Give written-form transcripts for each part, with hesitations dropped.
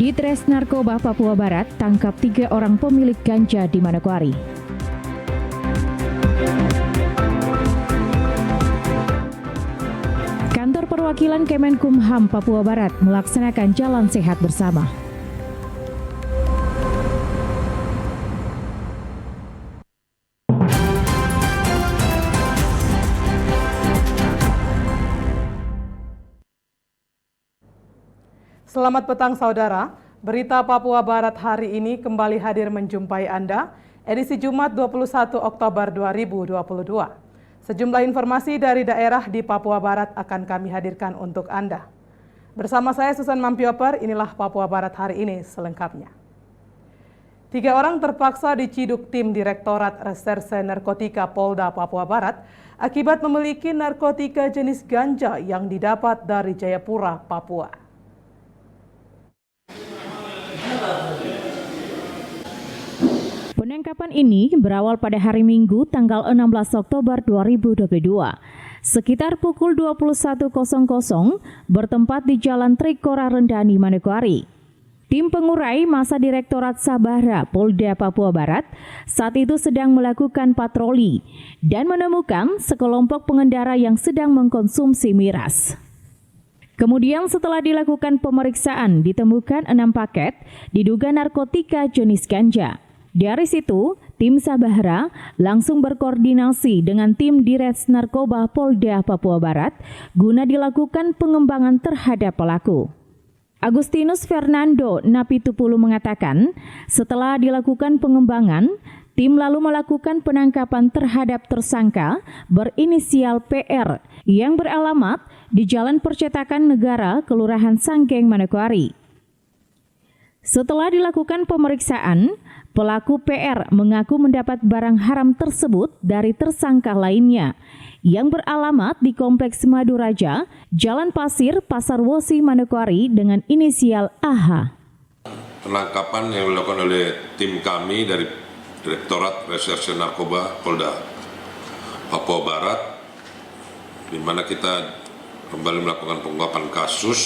Ditres Narkoba Papua Barat tangkap 3 orang pemilik ganja di Manokwari. Kantor Perwakilan Kemenkumham Papua Barat melaksanakan Jalan Sehat Bersama. Selamat petang saudara, berita Papua Barat hari ini kembali hadir menjumpai Anda, edisi Jumat 21 Oktober 2022. Sejumlah informasi dari daerah di Papua Barat akan kami hadirkan untuk Anda. Bersama saya Susan Mampioper, inilah Papua Barat hari ini selengkapnya. 3 orang terpaksa diciduk tim Direktorat Reserse Narkotika Polda Papua Barat akibat memiliki narkotika jenis ganja yang didapat dari Jayapura, Papua. Penangkapan ini berawal pada hari Minggu tanggal 16 Oktober 2022. Sekitar pukul 21.00 bertempat di Jalan Trikora Rendani, Manokwari. Tim pengurai masa Direktorat Sabara Polda Papua Barat saat itu sedang melakukan patroli dan menemukan sekelompok pengendara yang sedang mengkonsumsi miras. Kemudian setelah dilakukan pemeriksaan ditemukan 6 paket diduga narkotika jenis ganja. Dari situ, tim Sabara langsung berkoordinasi dengan tim Direts Narkoba Polda Papua Barat guna dilakukan pengembangan terhadap pelaku. Agustinus Fernando Napitupulu mengatakan, setelah dilakukan pengembangan, tim lalu melakukan penangkapan terhadap tersangka berinisial PR yang beralamat di Jalan Percetakan Negara, Kelurahan Sanggeng, Manokwari. Setelah dilakukan pemeriksaan, pelaku PR mengaku mendapat barang haram tersebut dari tersangka lainnya yang beralamat di Kompleks Maduraja, Jalan Pasir, Pasar Wosi, Manokwari dengan inisial AH. Penangkapan yang dilakukan oleh tim kami dari Direktorat Reserse Narkoba Polda Papua Barat, di mana kita kembali melakukan pengungkapan kasus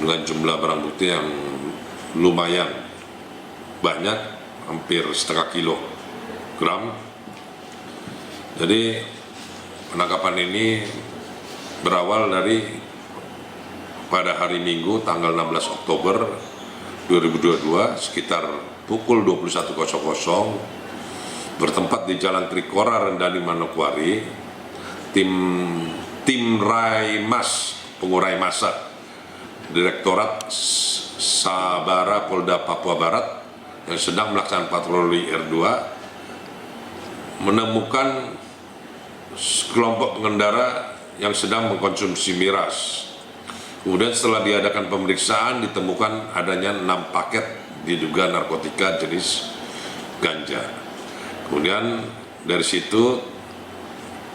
dengan jumlah barang bukti yang lumayan banyak, hampir setengah kilogram. Jadi penangkapan ini berawal dari pada hari Minggu tanggal 16 Oktober 2022 sekitar pukul 21.00 bertempat di Jalan Trikora Rendani, Manokwari. Tim Raimas, pengurai massa Direktorat Sabara Polda Papua Barat yang sedang melaksanakan patroli R2 menemukan kelompok pengendara yang sedang mengkonsumsi miras. Kemudian setelah diadakan pemeriksaan ditemukan adanya 6 paket diduga narkotika jenis ganja. Kemudian dari situ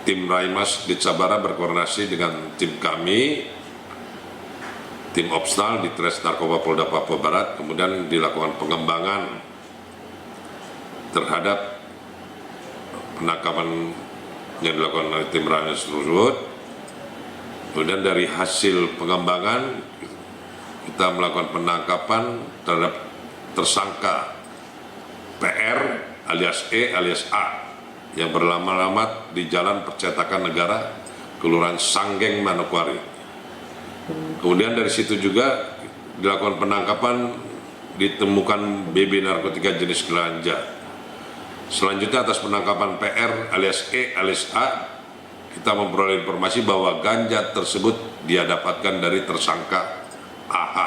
tim Raimas di Sabara berkoordinasi dengan tim kami, tim Opsnal di Ditres Narkoba Polda Papua Barat, kemudian dilakukan pengembangan terhadap penangkapan yang dilakukan oleh tim Raimas tersebut. Kemudian dari hasil pengembangan kita melakukan penangkapan terhadap tersangka PR alias E alias A yang beralamat di Jalan Percetakan Negara, Kelurahan Sanggeng, Manokwari. Kemudian dari situ juga dilakukan penangkapan, ditemukan BB narkotika jenis ganja. Selanjutnya atas penangkapan PR alias E alias A, kita memperoleh informasi bahwa ganja tersebut dia dapatkan dari tersangka AH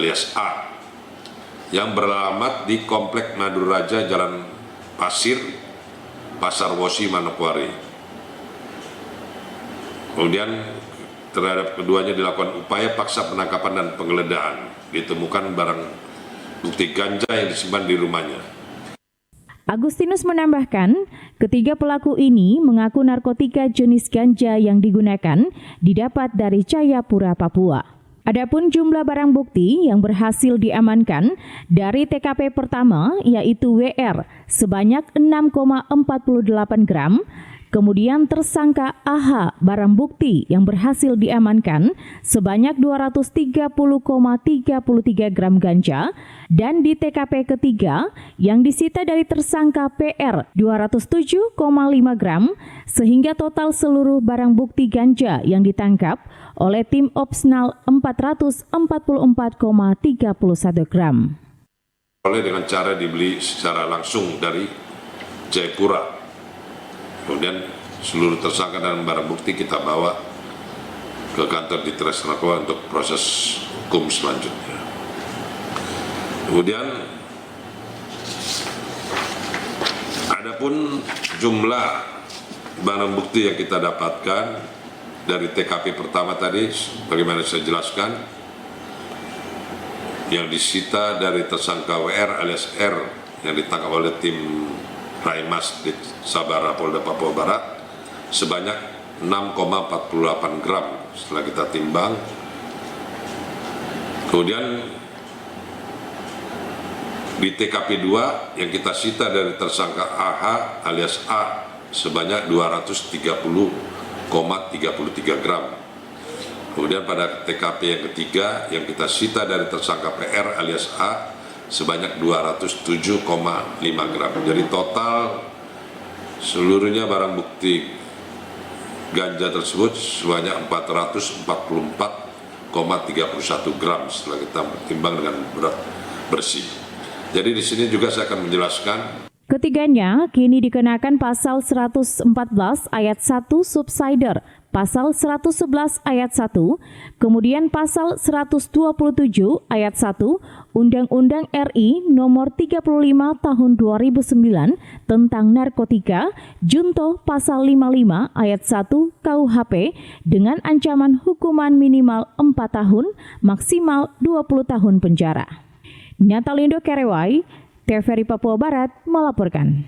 alias A yang beralamat di Kompleks Maduraja, Jalan Pasir, Pasar Wosi, Manokwari. Kemudian terhadap keduanya dilakukan upaya paksa penangkapan dan penggeledahan. Ditemukan barang bukti ganja yang disimpan di rumahnya. Agustinus menambahkan, ketiga pelaku ini mengaku narkotika jenis ganja yang digunakan didapat dari Jayapura, Papua. Adapun jumlah barang bukti yang berhasil diamankan dari TKP pertama yaitu WR sebanyak 6,48 gram, Kemudian tersangka AH barang bukti yang berhasil diamankan sebanyak 230,33 gram ganja dan di TKP ketiga yang disita dari tersangka PR 207,5 gram sehingga total seluruh barang bukti ganja yang ditangkap oleh tim Opsnal 444,31 gram. Oleh dengan cara dibeli secara langsung dari Jayapura. Kemudian seluruh tersangka dan barang bukti kita bawa ke kantor Ditres Narkoba untuk proses hukum selanjutnya. Kemudian adapun jumlah barang bukti yang kita dapatkan dari TKP pertama tadi, bagaimana saya jelaskan, yang disita dari tersangka WR alias R yang ditangkap oleh tim Raimas di Sabara Polda Papua Barat sebanyak 6,48 gram setelah kita timbang. Kemudian di TKP 2 yang kita sita dari tersangka AH alias A sebanyak 230,33 gram. Kemudian pada TKP yang ketiga yang kita sita dari tersangka PR alias A sebanyak 207,5 gram. Jadi total seluruhnya barang bukti ganja tersebut sebanyak 444,31 gram setelah kita timbang dengan berat bersih. Jadi di sini juga saya akan menjelaskan. Ketiganya kini dikenakan pasal 114 ayat 1 subsider, pasal 111 ayat 1, kemudian pasal 127 ayat 1 Undang-Undang RI nomor 35 tahun 2009 tentang narkotika, junto pasal 55 ayat 1 KUHP dengan ancaman hukuman minimal 4 tahun, maksimal 20 tahun penjara. Nyatalindo Kerewai, TVRI Papua Barat melaporkan.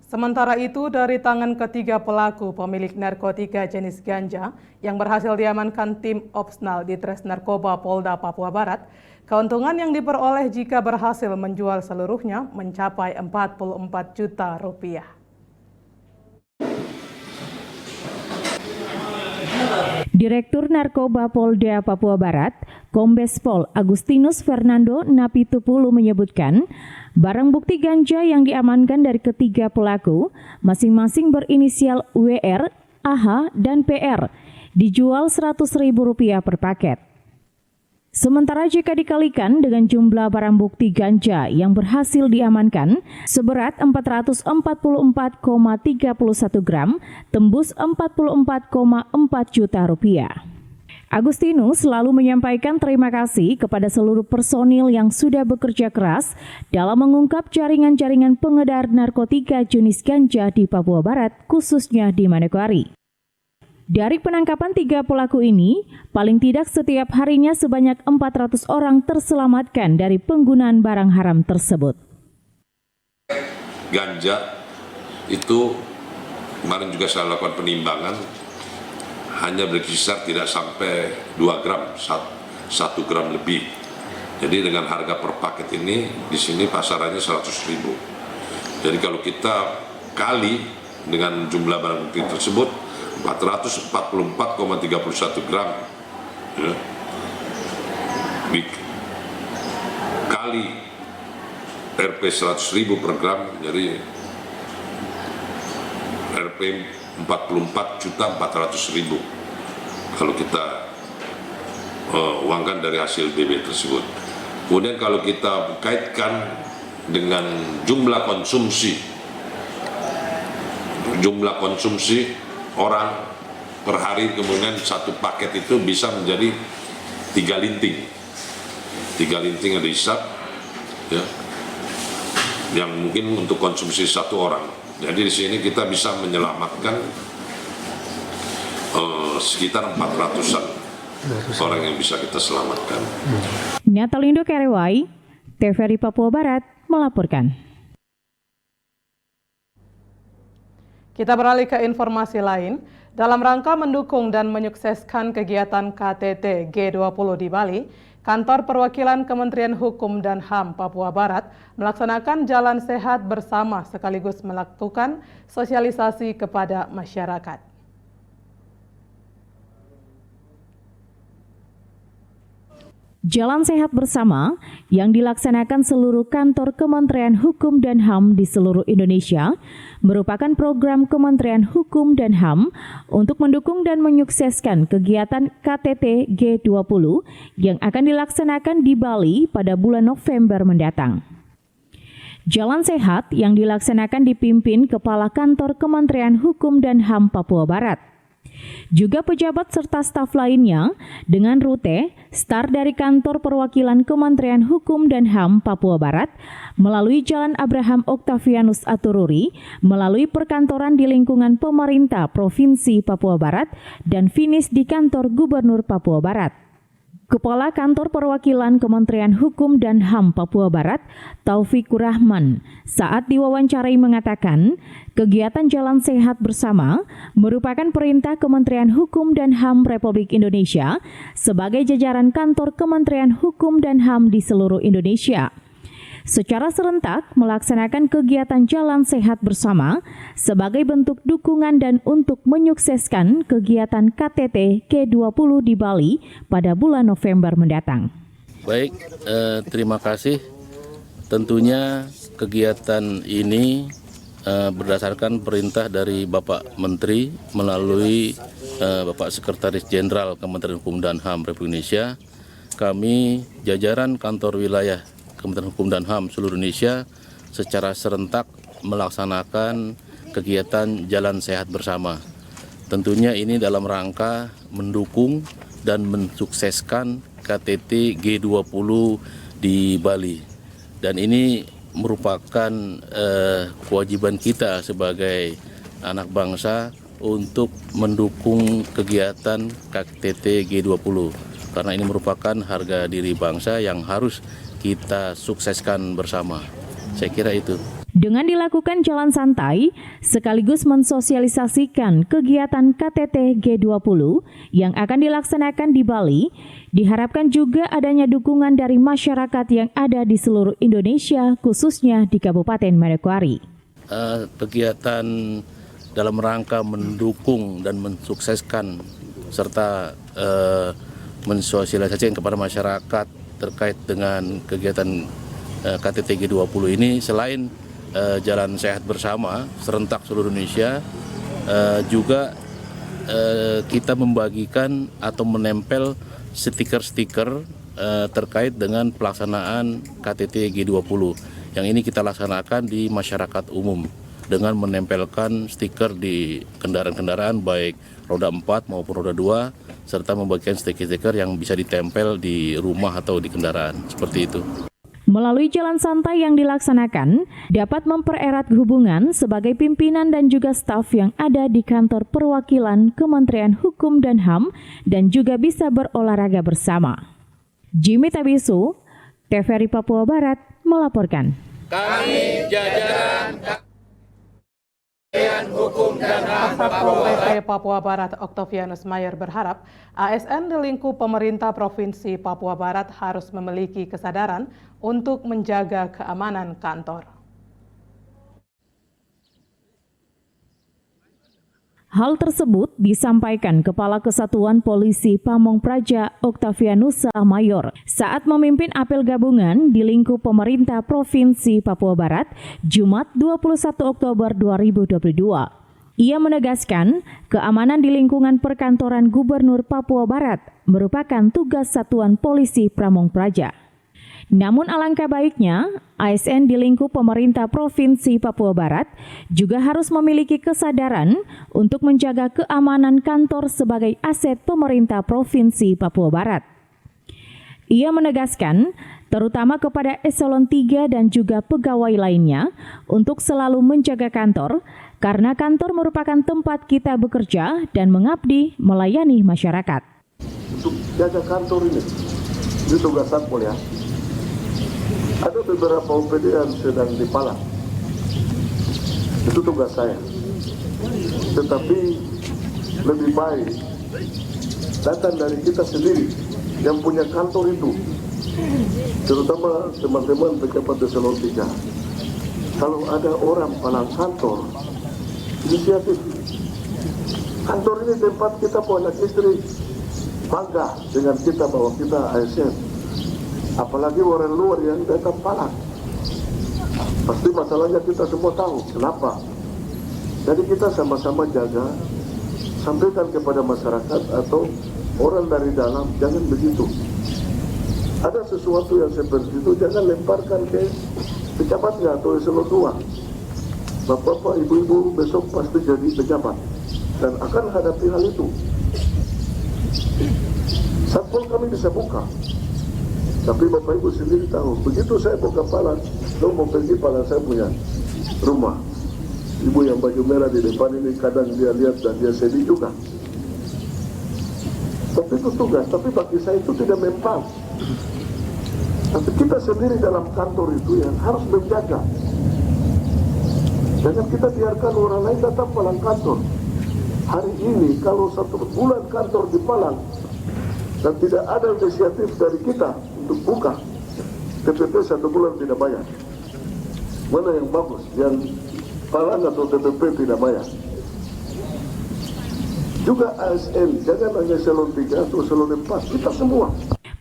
Sementara itu, dari tangan ketiga pelaku pemilik narkotika jenis ganja yang berhasil diamankan tim Opsnal Ditres Narkoba Polda Papua Barat, keuntungan yang diperoleh jika berhasil menjual seluruhnya mencapai 44 juta rupiah. Direktur Narkoba Polda Papua Barat, Kombes Pol Agustinus Fernando Napitupulu menyebutkan, barang bukti ganja yang diamankan dari ketiga pelaku, masing-masing berinisial WR, AH, dan PR, dijual Rp100.000 per paket. Sementara jika dikalikan dengan jumlah barang bukti ganja yang berhasil diamankan seberat 444,31 gram, tembus 44,4 juta rupiah. Agustinus selalu menyampaikan terima kasih kepada seluruh personil yang sudah bekerja keras dalam mengungkap jaringan-jaringan pengedar narkotika jenis ganja di Papua Barat, khususnya di Manokwari. Dari penangkapan 3 pelaku ini, paling tidak setiap harinya sebanyak 400 orang terselamatkan dari penggunaan barang haram tersebut. Ganja itu kemarin juga saya lakukan penimbangan, hanya berkisar tidak sampai 2 gram, 1 gram lebih. Jadi dengan harga per paket ini, di sini pasarannya 100.000. Jadi kalau kita kali dengan jumlah barang bukti tersebut, 444,31 gram, ya, dikali Rp 100.000 per gram, jadi Rp 44.400.000 kalau kita uangkan dari hasil BB tersebut. Kemudian kalau kita kaitkan dengan jumlah konsumsi orang per hari, kemudian satu paket itu bisa menjadi 3 linting. 3 linting yang dihisap, ya, yang mungkin untuk konsumsi satu orang. Jadi di sini kita bisa menyelamatkan sekitar 400-an orang yang bisa kita selamatkan. Nyatalindo Kerewai, TVRI Papua Barat melaporkan. Kita beralih ke informasi lain. Dalam rangka mendukung dan menyukseskan kegiatan KTT G20 di Bali, Kantor Perwakilan Kementerian Hukum dan HAM Papua Barat melaksanakan Jalan Sehat bersama sekaligus melakukan sosialisasi kepada masyarakat. Jalan Sehat Bersama yang dilaksanakan seluruh kantor Kementerian Hukum dan HAM di seluruh Indonesia merupakan program Kementerian Hukum dan HAM untuk mendukung dan menyukseskan kegiatan KTT G20 yang akan dilaksanakan di Bali pada bulan November mendatang. Jalan Sehat yang dilaksanakan dipimpin Kepala Kantor Kementerian Hukum dan HAM Papua Barat. Juga pejabat serta staf lainnya dengan rute start dari Kantor Perwakilan Kementerian Hukum dan HAM Papua Barat melalui Jalan Abraham Octavianus Atururi, melalui perkantoran di lingkungan pemerintah Provinsi Papua Barat dan finish di Kantor Gubernur Papua Barat. Kepala Kantor Perwakilan Kementerian Hukum dan HAM Papua Barat, Taufikur Rahman, saat diwawancarai mengatakan, kegiatan Jalan Sehat Bersama merupakan perintah Kementerian Hukum dan HAM Republik Indonesia sebagai jajaran kantor Kementerian Hukum dan HAM di seluruh Indonesia. Secara serentak melaksanakan kegiatan Jalan Sehat Bersama sebagai bentuk dukungan dan untuk menyukseskan kegiatan KTT G20 di Bali pada bulan November mendatang. Baik, terima kasih. Tentunya kegiatan ini berdasarkan perintah dari Bapak Menteri melalui Bapak Sekretaris Jenderal Kementerian Hukum dan HAM Republik Indonesia. Kami jajaran kantor wilayah Kementerian Hukum dan HAM seluruh Indonesia secara serentak melaksanakan kegiatan Jalan Sehat Bersama. Tentunya ini dalam rangka mendukung dan mensukseskan KTT G20 di Bali. Dan ini merupakan kewajiban kita sebagai anak bangsa untuk mendukung kegiatan KTT G20. Karena ini merupakan harga diri bangsa yang harus kita sukseskan bersama. Saya kira itu. Dengan dilakukan jalan santai, sekaligus mensosialisasikan kegiatan KTT G20 yang akan dilaksanakan di Bali, diharapkan juga adanya dukungan dari masyarakat yang ada di seluruh Indonesia, khususnya di Kabupaten Manokwari. Kegiatan dalam rangka mendukung dan mensukseskan serta mensosialisasikan kepada masyarakat terkait dengan kegiatan KTT G20 ini, selain Jalan Sehat Bersama serentak seluruh Indonesia, juga kita membagikan atau menempel stiker-stiker terkait dengan pelaksanaan KTT G20. Yang ini kita laksanakan di masyarakat umum dengan menempelkan stiker di kendaraan-kendaraan baik roda 4 maupun roda 2, serta membagikan stiker-stiker yang bisa ditempel di rumah atau di kendaraan, seperti itu. Melalui jalan santai yang dilaksanakan, dapat mempererat hubungan sebagai pimpinan dan juga staf yang ada di Kantor Perwakilan Kementerian Hukum dan HAM dan juga bisa berolahraga bersama. Jimmy Tabisu, TVRI Papua Barat, melaporkan. Kami jajaran Hukum dan HAM Papua Barat Octavianus Mayer berharap ASN di lingkup pemerintah Provinsi Papua Barat harus memiliki kesadaran untuk menjaga keamanan kantor. Hal tersebut disampaikan Kepala Kesatuan Polisi Pamong Praja Octavianus Mayer saat memimpin apel gabungan di lingkup pemerintah Provinsi Papua Barat Jumat 21 Oktober 2022. Ia menegaskan keamanan di lingkungan perkantoran Gubernur Papua Barat merupakan tugas Satuan Polisi Pamong Praja. Namun alangkah baiknya, ASN di lingkup pemerintah Provinsi Papua Barat juga harus memiliki kesadaran untuk menjaga keamanan kantor sebagai aset pemerintah Provinsi Papua Barat. Ia menegaskan, terutama kepada eselon 3 dan juga pegawai lainnya, untuk selalu menjaga kantor, karena kantor merupakan tempat kita bekerja dan mengabdi melayani masyarakat. Untuk jaga kantor ini tugas Satpol ya. Ada beberapa OPD yang sedang dipalang. Itu tugas saya. Tetapi lebih baik datang dari kita sendiri yang punya kantor itu terutama teman-teman pejabat eselon 3. Kalau ada orang palang kantor, inisiatif. Kantor ini tempat kita punya istri bangga dengan kita bahwa kita ASN. Apalagi orang luar yang datang palang. Pasti masalahnya kita semua tahu kenapa. Jadi kita sama-sama jaga, sampaikan kepada masyarakat atau orang dari dalam, jangan begitu. Ada sesuatu yang seperti itu, jangan lemparkan ke pejabatnya atau eselon 2. Bapak-bapak, ibu-ibu besok pasti jadi pejabat dan akan hadapi hal itu. Satpol kami bisa buka, tapi bapak ibu sendiri tahu. Begitu saya buka palang, lo mau pergi palang saya punya rumah. Ibu yang baju merah di depan ini kadang dia lihat dan dia sedih juga. Tapi itu tugas, tapi bagi saya itu tidak mempan. Tapi kita sendiri dalam kantor itu yang harus menjaga. Jangan kita biarkan orang lain datang palang kantor. Hari ini kalau 1 bulan kantor di Palang dan tidak ada inisiatif dari kita untuk buka, TPP 1 bulan tidak bayar. Mana yang bagus? Yang Palang atau TPP tidak bayar? Juga ASN, jangan hanya eselon 3 atau eselon 4, kita semua.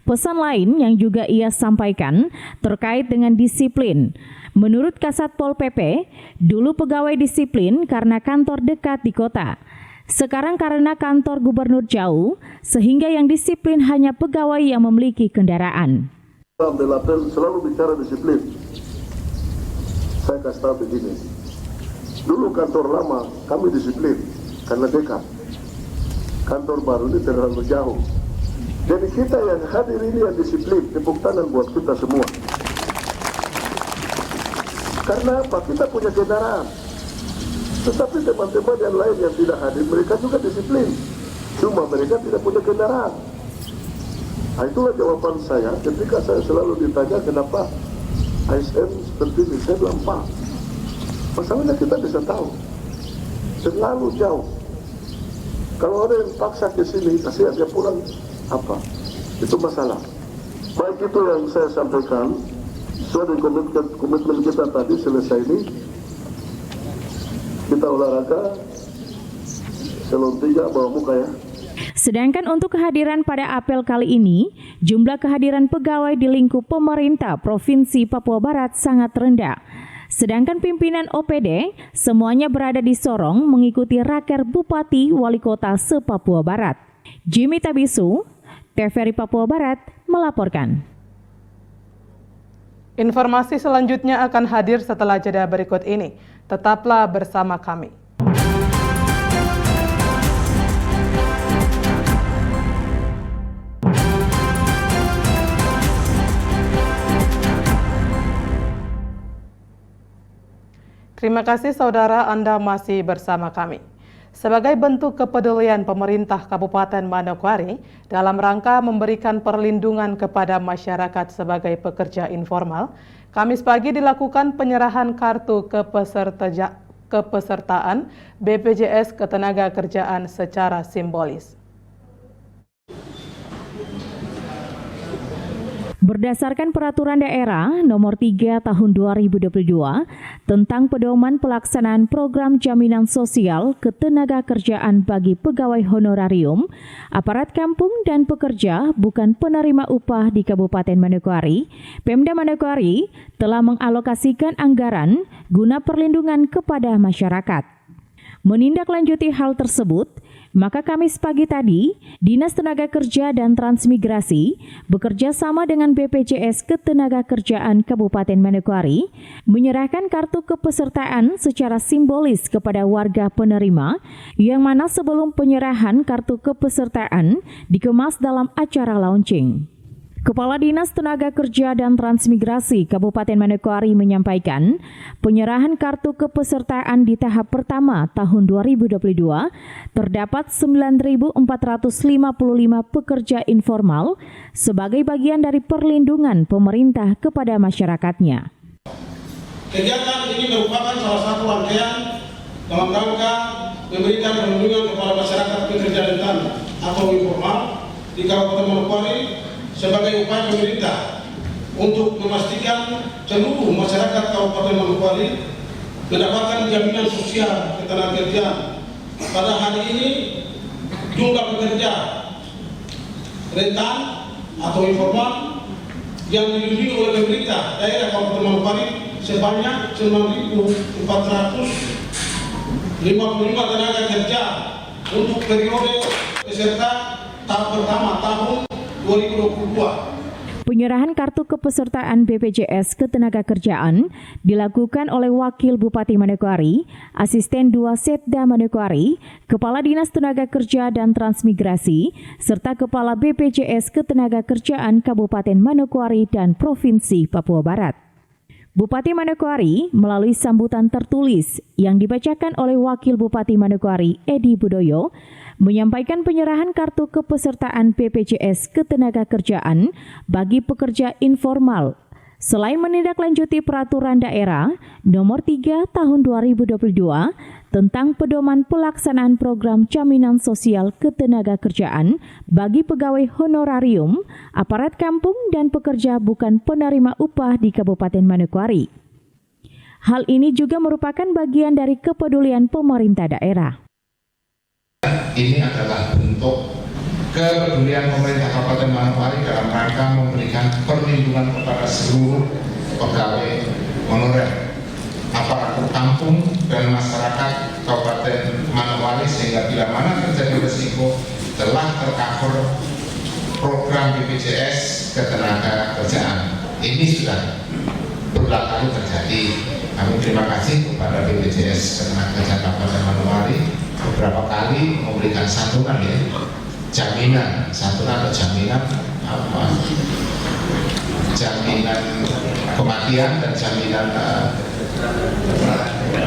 Pesan lain yang juga ia sampaikan terkait dengan disiplin. Menurut Kasat Pol PP, dulu pegawai disiplin karena kantor dekat di kota. Sekarang karena kantor gubernur jauh, sehingga yang disiplin hanya pegawai yang memiliki kendaraan. Ambil apel selalu bicara disiplin. Saya kasih tahu begini. Dulu kantor lama kami disiplin karena dekat. Kantor baru ini terlalu jauh. Jadi kita yang hadir ini yang disiplin, tepuk tangan buat kita semua. Karena apa? Kita punya kendaraan. Tetapi teman-teman yang lain yang tidak hadir, mereka juga disiplin. Cuma mereka tidak punya kendaraan. Nah, itulah jawaban saya ketika saya selalu ditanya kenapa ASN seperti ini. Saya bilang, Pak, masalahnya kita bisa tahu. Terlalu jauh. Kalau ada yang paksa ke sini, kasihan dia pulang, apa? Itu masalah. Baik itu yang saya sampaikan, sesuai dengan komitmen kita tadi selesai ini, kita olahraga, eselon 3 bawa muka ya. Sedangkan untuk kehadiran pada apel kali ini, jumlah kehadiran pegawai di lingkup pemerintah Provinsi Papua Barat sangat rendah. Sedangkan pimpinan OPD semuanya berada di Sorong mengikuti raker Bupati Wali Kota se-Papua Barat. Jimmy Tabisu, TVRI Papua Barat melaporkan. Informasi selanjutnya akan hadir setelah jeda berikut ini. Tetaplah bersama kami. Terima kasih saudara, Anda masih bersama kami. Sebagai bentuk kepedulian pemerintah Kabupaten Manokwari dalam rangka memberikan perlindungan kepada masyarakat sebagai pekerja informal, Kamis pagi dilakukan penyerahan kartu kepesertaan BPJS Ketenagakerjaan secara simbolis. Berdasarkan Peraturan Daerah Nomor 3 Tahun 2022 tentang pedoman pelaksanaan program jaminan sosial ketenagakerjaan bagi pegawai honorarium, aparat kampung dan pekerja bukan penerima upah di Kabupaten Manokwari, Pemda Manokwari telah mengalokasikan anggaran guna perlindungan kepada masyarakat. Menindaklanjuti hal tersebut, maka Kamis pagi tadi, Dinas Tenaga Kerja dan Transmigrasi bekerja sama dengan BPJS Ketenagakerjaan Kabupaten Manokwari menyerahkan kartu kepesertaan secara simbolis kepada warga penerima yang mana sebelum penyerahan kartu kepesertaan dikemas dalam acara launching. Kepala Dinas Tenaga Kerja dan Transmigrasi Kabupaten Manokwari menyampaikan, penyerahan kartu kepesertaan di tahap pertama tahun 2022 terdapat 9.455 pekerja informal sebagai bagian dari perlindungan pemerintah kepada masyarakatnya. Kegiatan ini merupakan salah satu rangkaian dalam rangka memberikan perlindungan kepada masyarakat pekerja rentan atau informal di Kabupaten Manokwari sebagai upaya pemerintah untuk memastikan seluruh masyarakat Kabupaten Manokwari mendapatkan jaminan sosial ketenagakerjaan. Pada hari ini jumlah pekerja rentan atau informal yang dilindungi oleh pemerintah daerah Kabupaten Manokwari sebanyak 9.455 tenaga kerja untuk periode peserta tahap pertama tahun 2022. Penyerahan kartu kepesertaan BPJS Ketenagakerjaan dilakukan oleh Wakil Bupati Manokwari, Asisten 2 Setda Manokwari, Kepala Dinas Tenaga Kerja dan Transmigrasi, serta Kepala BPJS Ketenagakerjaan Kabupaten Manokwari dan Provinsi Papua Barat. Bupati Manokwari melalui sambutan tertulis yang dibacakan oleh Wakil Bupati Manokwari Edi Budoyo menyampaikan penyerahan kartu kepesertaan BPJS Ketenagakerjaan bagi pekerja informal selain menindaklanjuti peraturan daerah nomor 3 tahun 2022 tentang pedoman pelaksanaan program jaminan sosial ketenagakerjaan bagi pegawai honorarium, aparat kampung dan pekerja bukan penerima upah di Kabupaten Manokwari. Hal ini juga merupakan bagian dari kepedulian pemerintah daerah. Ini adalah bentuk kepedulian pemerintah Kabupaten Manokwari dalam rangka memberikan perlindungan kepada seluruh pegawai honorer, aparatur kampung dan masyarakat Kabupaten Manokwari sehingga bila mana terjadi risiko telah tercover program BPJS Ketenagakerjaan. Ini sudah berulang kali terjadi. Kami terima kasih kepada BPJS Ketenagakerjaan Kabupaten Manokwari beberapa kali memberikan santunan jaminan kematian dan jaminan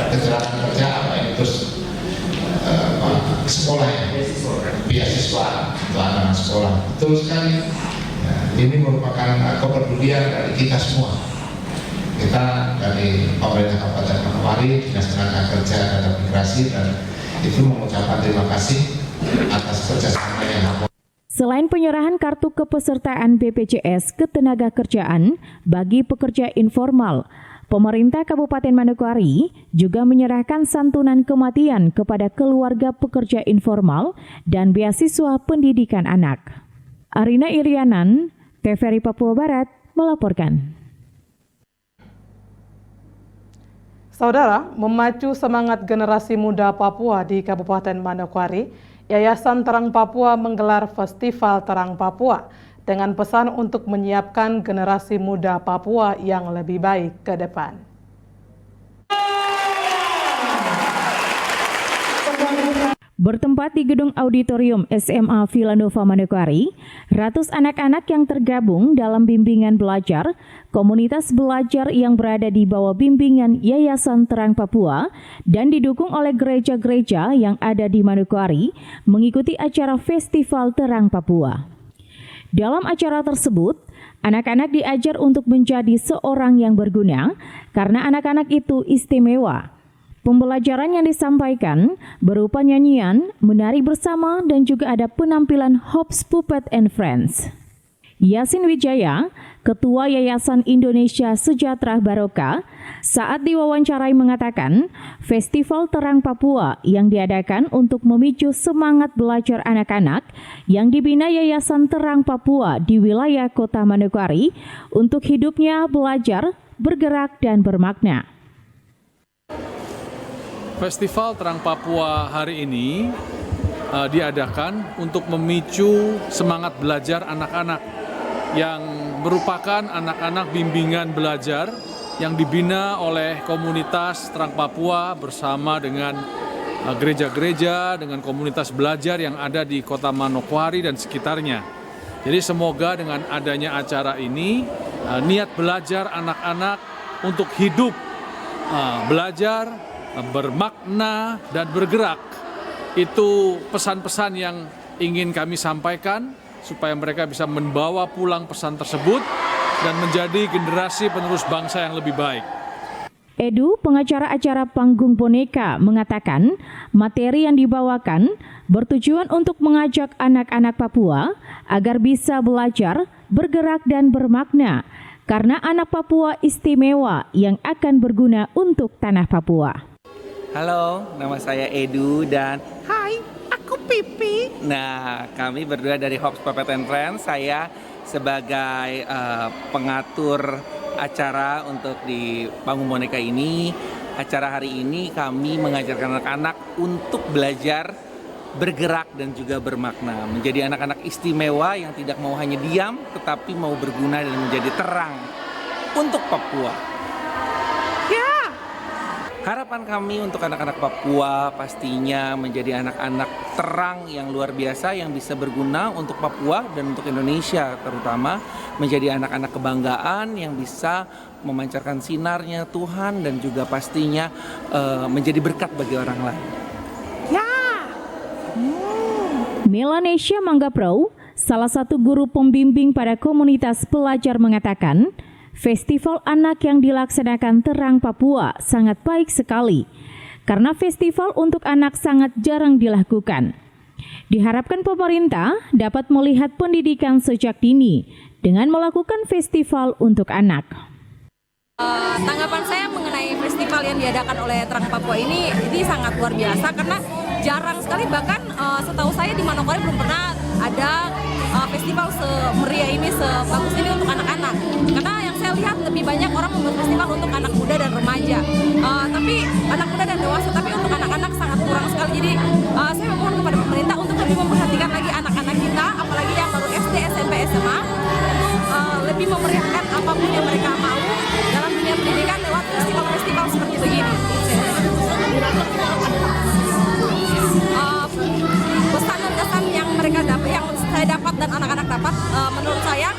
kecelakaan kerja terus sekolah beasiswa untuk anak sekolah. Betul sekali. Ini merupakan kepedulian dari kita semua. Kita dari pemerintah Kabupaten Manokwari, Dinas Tenaga Kerja dan Transmigrasi dan itu mengucapkan terima kasih atas kerjasama yang harmonis. Selain penyerahan kartu kepesertaan BPJS Ketenagakerjaan bagi pekerja informal, pemerintah Kabupaten Manokwari juga menyerahkan santunan kematian kepada keluarga pekerja informal dan beasiswa pendidikan anak. Arina Irianan, TVRI Papua Barat melaporkan. Saudara, memacu semangat generasi muda Papua di Kabupaten Manokwari, Yayasan Terang Papua menggelar Festival Terang Papua dengan pesan untuk menyiapkan generasi muda Papua yang lebih baik ke depan. Bertempat di gedung auditorium SMA Villanova Manokwari, ratus anak-anak yang tergabung dalam bimbingan belajar, komunitas belajar yang berada di bawah bimbingan Yayasan Terang Papua dan didukung oleh gereja-gereja yang ada di Manokwari, mengikuti acara Festival Terang Papua. Dalam acara tersebut, anak-anak diajar untuk menjadi seorang yang berguna karena anak-anak itu istimewa. Pembelajaran yang disampaikan berupa nyanyian, menari bersama, dan juga ada penampilan Hops Puppet and Friends. Yasin Wijaya, Ketua Yayasan Indonesia Sejahtera Barokah, saat diwawancarai mengatakan, Festival Terang Papua yang diadakan untuk memicu semangat belajar anak-anak yang dibina Yayasan Terang Papua di wilayah Kota Manokwari untuk hidupnya belajar, bergerak, dan bermakna. Festival Terang Papua hari ini diadakan untuk memicu semangat belajar anak-anak yang merupakan anak-anak bimbingan belajar yang dibina oleh komunitas Terang Papua bersama dengan gereja-gereja, dengan komunitas belajar yang ada di Kota Manokwari dan sekitarnya. Jadi semoga dengan adanya acara ini, niat belajar anak-anak untuk hidup, belajar, bermakna dan bergerak, itu pesan-pesan yang ingin kami sampaikan supaya mereka bisa membawa pulang pesan tersebut dan menjadi generasi penerus bangsa yang lebih baik. Edu, pengacara acara Panggung Boneka, mengatakan materi yang dibawakan bertujuan untuk mengajak anak-anak Papua agar bisa belajar, bergerak dan bermakna karena anak Papua istimewa yang akan berguna untuk tanah Papua. Halo, nama saya Edu dan hai, aku Pipi. Nah, kami berdua dari Hops Puppet and Friends. Saya sebagai pengatur acara untuk di Panggung Boneka ini. Acara hari ini kami mengajarkan anak-anak untuk belajar bergerak dan juga bermakna. Menjadi anak-anak istimewa yang tidak mau hanya diam, tetapi mau berguna dan menjadi terang untuk Papua. Harapan kami untuk anak-anak Papua pastinya menjadi anak-anak terang yang luar biasa yang bisa berguna untuk Papua dan untuk Indonesia, terutama menjadi anak-anak kebanggaan yang bisa memancarkan sinarnya Tuhan dan juga pastinya menjadi berkat bagi orang lain. Melanesia Manggapro, salah satu guru pembimbing pada komunitas pelajar mengatakan, festival anak yang dilaksanakan Terang Papua sangat baik sekali, karena festival untuk anak sangat jarang dilakukan. Diharapkan pemerintah dapat melihat pendidikan sejak dini dengan melakukan festival untuk anak. Tanggapan saya mengenai festival yang diadakan oleh Terang Papua ini sangat luar biasa, karena jarang sekali, bahkan setahu saya di Manokwari belum pernah ada festival semeriah ini, sebagus ini untuk anak-anak. Karena yang saya lihat lebih banyak orang membuat festival untuk anak muda dan remaja, tapi anak muda dan dewasa, tapi untuk anak-anak sangat kurang sekali. Jadi saya memohon kepada pemerintah untuk lebih memperhatikan lagi anak-anak kita, apalagi yang baru SD, SMP, SMA, untuk lebih memeriahkan apapun yang mereka mau dalam dunia pendidikan lewat festival-festival seperti begini. Pesan dan kesan yang mereka dapat, yang saya dapat dan anak-anak dapat, menurut saya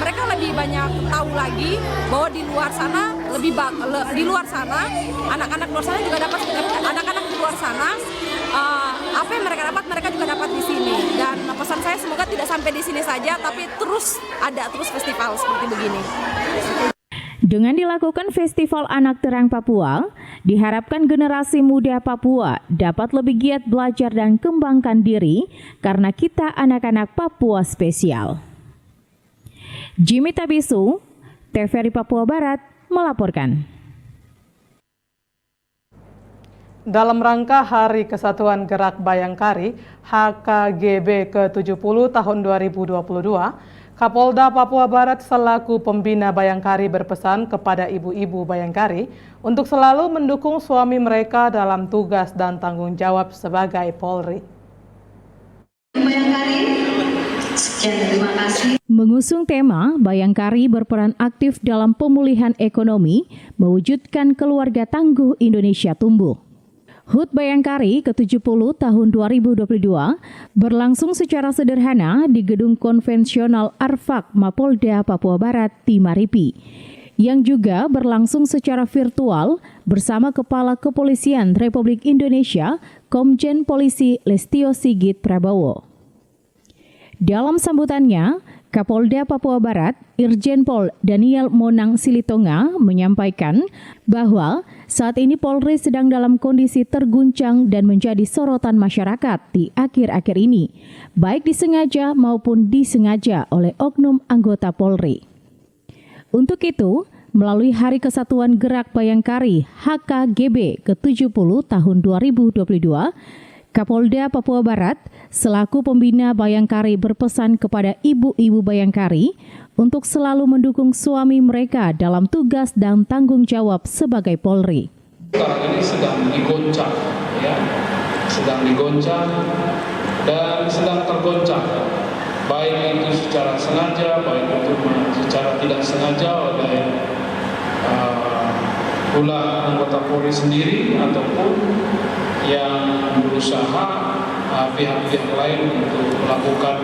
mereka lebih banyak tahu lagi bahwa di luar sana di luar sana anak-anak luar sana juga dapat, anak-anak di luar sana apa yang mereka dapat mereka juga dapat di sini. Dan pesan saya semoga tidak sampai di sini saja, tapi terus festival seperti begini. Dengan dilakukan Festival Anak Terang Papua, diharapkan generasi muda Papua dapat lebih giat belajar dan kembangkan diri karena kita anak-anak Papua spesial. Jimmy Tabisu, TVRI Papua Barat, melaporkan. Dalam rangka Hari Kesatuan Gerak Bayangkari HKGB ke-70 tahun 2022, Kapolda Papua Barat selaku pembina Bayangkari berpesan kepada ibu-ibu Bayangkari untuk selalu mendukung suami mereka dalam tugas dan tanggung jawab sebagai Polri. Bayangkari, sekian, terima kasih. Mengusung tema Bayangkari berperan aktif dalam pemulihan ekonomi, mewujudkan keluarga tangguh Indonesia tumbuh. HUT Bayangkari ke-70 tahun 2022 berlangsung secara sederhana di Gedung Konvensional Arfak Mapolda Papua Barat Timaripi, yang juga berlangsung secara virtual bersama Kepala Kepolisian Republik Indonesia Komjen Polisi Lestio Sigit Prabowo. Dalam sambutannya, Kapolda Papua Barat, Irjen Pol Daniel Monang Silitonga menyampaikan bahwa saat ini Polri sedang dalam kondisi terguncang dan menjadi sorotan masyarakat di akhir-akhir ini, baik disengaja maupun disengaja oleh oknum anggota Polri. Untuk itu, melalui Hari Kesatuan Gerak Bayangkari HKGB ke-70 tahun 2022, Kapolda Papua Barat selaku pembina Bayangkari berpesan kepada ibu-ibu Bayangkari untuk selalu mendukung suami mereka dalam tugas dan tanggung jawab sebagai Polri. Sekarang ini sedang digoncang, sedang digoncang dan sedang tergoncang, baik itu secara sengaja, baik itu secara tidak sengaja oleh pula anggota Polri sendiri ataupun yang berusaha pihak-pihak lain untuk melakukan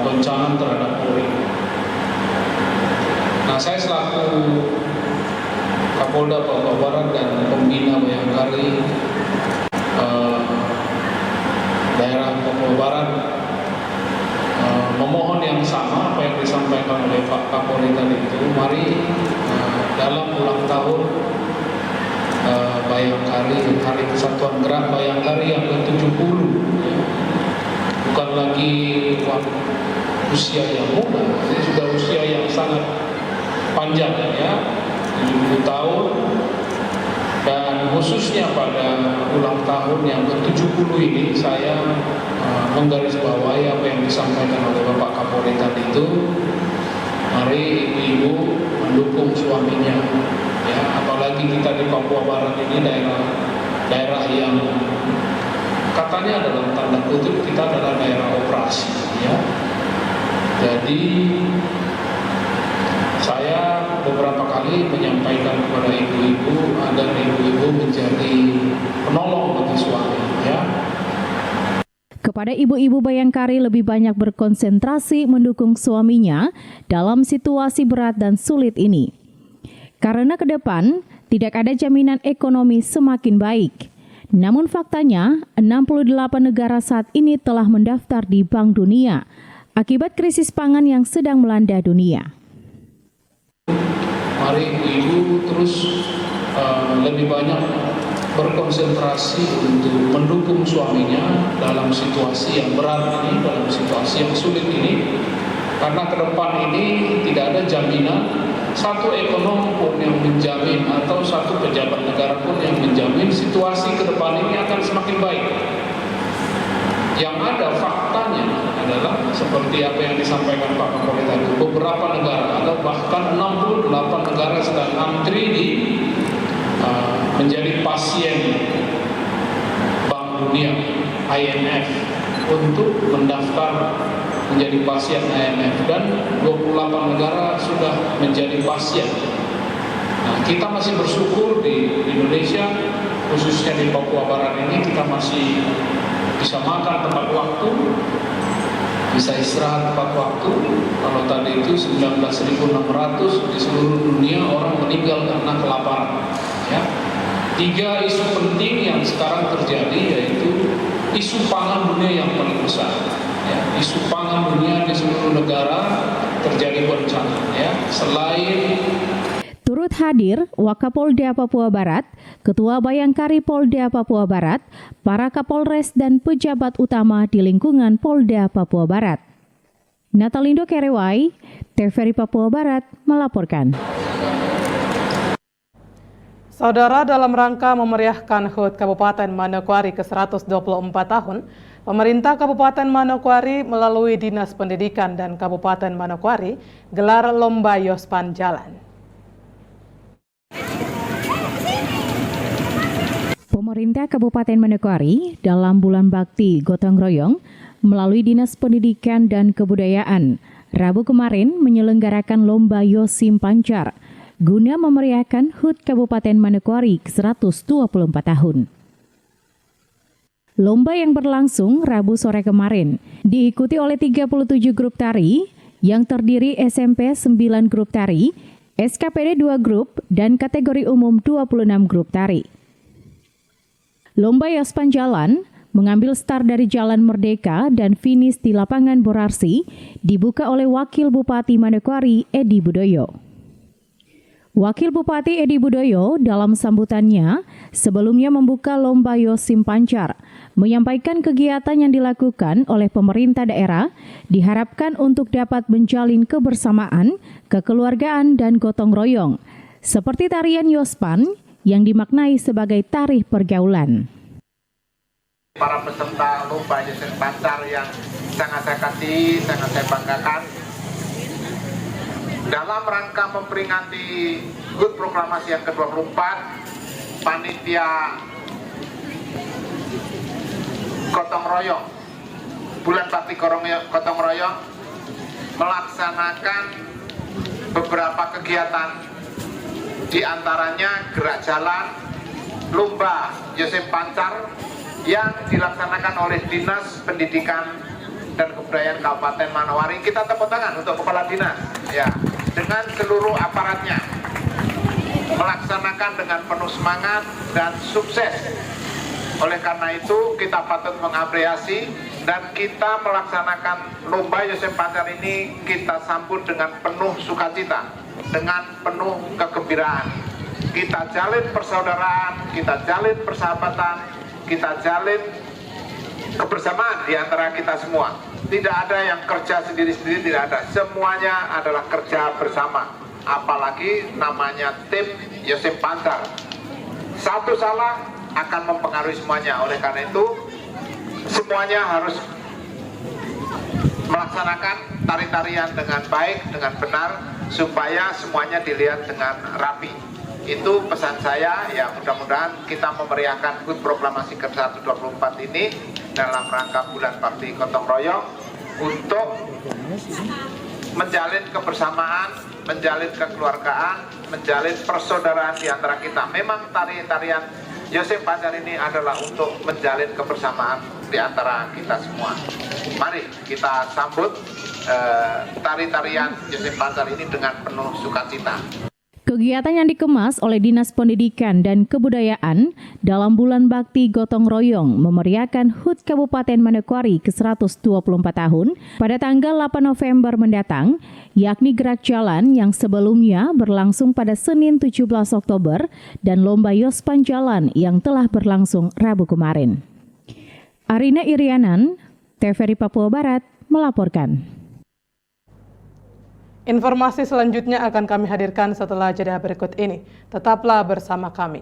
goncangan terhadap Polri. Nah, saya selaku Kapolda Papua Barat dan pembina Bayangkari daerah Papua Barat memohon yang sama apa yang disampaikan oleh Pak Kapolri tadi itu. Mari dalam ulang tahun Bayangkari, Hari Kesatuan Gerak Bayangkari yang ke-70, bukan lagi usia yang muda, ini sudah usia yang sangat panjang ya, 70 tahun, dan khususnya pada ulang tahun yang ke-70 ini saya menggarisbawahi apa yang disampaikan oleh Bapak Kapolri tadi itu. Mari ibu-ibu mendukung suaminya ya, apalagi kita di Papua Barat ini daerah yang katanya dalam tanda kutip kita adalah daerah operasi ya. Jadi saya beberapa kali menyampaikan kepada ibu-ibu agar ibu-ibu menjadi penolong bagi suami ya. Kepada ibu-ibu Bayangkari lebih banyak berkonsentrasi mendukung suaminya dalam situasi berat dan sulit ini. Karena ke depan tidak ada jaminan ekonomi semakin baik. Namun faktanya 68 negara saat ini telah mendaftar di Bank Dunia akibat krisis pangan yang sedang melanda dunia. Mari ibu-ibu terus lebih banyak berkonsentrasi untuk mendukung suaminya dalam situasi yang berat ini, dalam situasi yang sulit ini. Karena ke depan ini tidak ada jaminan satu ekonom pun yang menjamin atau satu pejabat negara pun yang menjamin situasi ke depan ini akan semakin baik. Yang ada faktanya adalah seperti apa yang disampaikan Pak Kapolri tadi, beberapa negara ada bahkan 68 negara sedang antri di menjadi pasien Bank Dunia IMF untuk mendaftar menjadi pasien IMF, dan 28 negara sudah menjadi pasien. Nah, kita masih bersyukur di Indonesia, khususnya di Papua Barat ini kita masih bisa makan tepat waktu, bisa istirahat tepat waktu. Kalau tadi itu 19.600 di seluruh dunia orang meninggal karena kelaparan. Ya. 3 isu penting yang sekarang terjadi yaitu isu pangan dunia yang paling besar. Ya. Isu pangan dunia di seluruh negara terjadi bencana. Ya. Selain turut hadir Wakapolda Papua Barat, Ketua Bayangkari Polda Papua Barat, para Kapolres dan pejabat utama di lingkungan Polda Papua Barat. Natalindo Kerewai, TVRI Papua Barat melaporkan. Saudara, dalam rangka memeriahkan HUT Kabupaten Manokwari ke-124 tahun, pemerintah Kabupaten Manokwari melalui Dinas Pendidikan dan Kabupaten Manokwari gelar Lomba Yospan Jalan. Pemerintah Kabupaten Manokwari dalam bulan bakti gotong royong melalui Dinas Pendidikan dan Kebudayaan Rabu kemarin menyelenggarakan Lomba Yosim Pancar guna memeriahkan HUT Kabupaten Manokwari ke-124 tahun. Lomba yang berlangsung Rabu sore kemarin diikuti oleh 37 grup tari yang terdiri SMP 9 grup tari, SKPD 2 grup, dan kategori umum 26 grup tari. Lomba Yospan Jalan mengambil start dari Jalan Merdeka dan finish di Lapangan Borarsi dibuka oleh Wakil Bupati Manokwari Edi Budoyo. Wakil Bupati Edi Budoyo dalam sambutannya sebelumnya membuka Lomba Yosim Pancar, menyampaikan kegiatan yang dilakukan oleh pemerintah daerah diharapkan untuk dapat menjalin kebersamaan, kekeluargaan, dan gotong royong, seperti tarian Yospan yang dimaknai sebagai tari pergaulan. Para peserta Lomba Yosim Pancar yang sangat saya kasih, sangat saya banggakan, dalam rangka memperingati HUT Proklamasi yang ke-24, panitia gotong royong, bulan bakti gotong royong melaksanakan beberapa kegiatan, di antaranya gerak jalan Lomba Yosim Pancar yang dilaksanakan oleh Dinas Pendidikan dan Kebudayaan Kabupaten Manokwari. Kita tepuk tangan untuk Kepala Dinas ya, dengan seluruh aparatnya melaksanakan dengan penuh semangat dan sukses. Oleh karena itu kita patut mengapresiasi dan kita melaksanakan Lomba Yosim Pancar ini kita sambut dengan penuh sukacita, dengan penuh kegembiraan. Kita jalin persaudaraan, kita jalin persahabatan, kita jalin kebersamaan di antara kita semua. Tidak ada yang kerja sendiri-sendiri, tidak ada. Semuanya adalah kerja bersama. apalagi namanya tim Yosep Pancar. Satu salah akan mempengaruhi semuanya. Oleh karena itu, semuanya harus melaksanakan tari-tarian dengan baik, dengan benar, supaya semuanya dilihat dengan rapi. Itu pesan saya, ya mudah-mudahan kita memeriahkan HUT Proklamasi ke-124 ini dalam rangka bulan bakti gotong royong untuk menjalin kebersamaan, menjalin kekeluargaan, menjalin persaudaraan di antara kita. Memang tarian Yosep Pancar ini adalah untuk menjalin kebersamaan di antara kita semua. Mari kita sambut tari-tarian Yosep Pancar ini dengan penuh sukacita. Kegiatan yang dikemas oleh Dinas Pendidikan dan Kebudayaan dalam bulan bakti gotong royong memeriahkan HUT Kabupaten Manokwari ke-124 tahun pada tanggal 8 November mendatang, yakni gerak jalan yang sebelumnya berlangsung pada Senin 17 Oktober dan lomba Yospan Jalan yang telah berlangsung Rabu kemarin. Arina Irianan, TVRI Papua Barat, melaporkan. Informasi selanjutnya akan kami hadirkan setelah jeda berikut ini. Tetaplah bersama kami.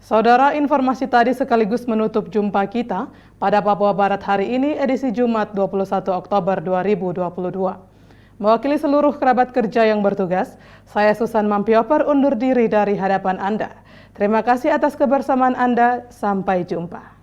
Saudara, informasi tadi sekaligus menutup jumpa kita pada Papua Barat hari ini edisi Jumat 21 Oktober 2022. Mewakili seluruh kerabat kerja yang bertugas, saya Susan Mampioper undur diri dari hadapan Anda. Terima kasih atas kebersamaan Anda, sampai jumpa.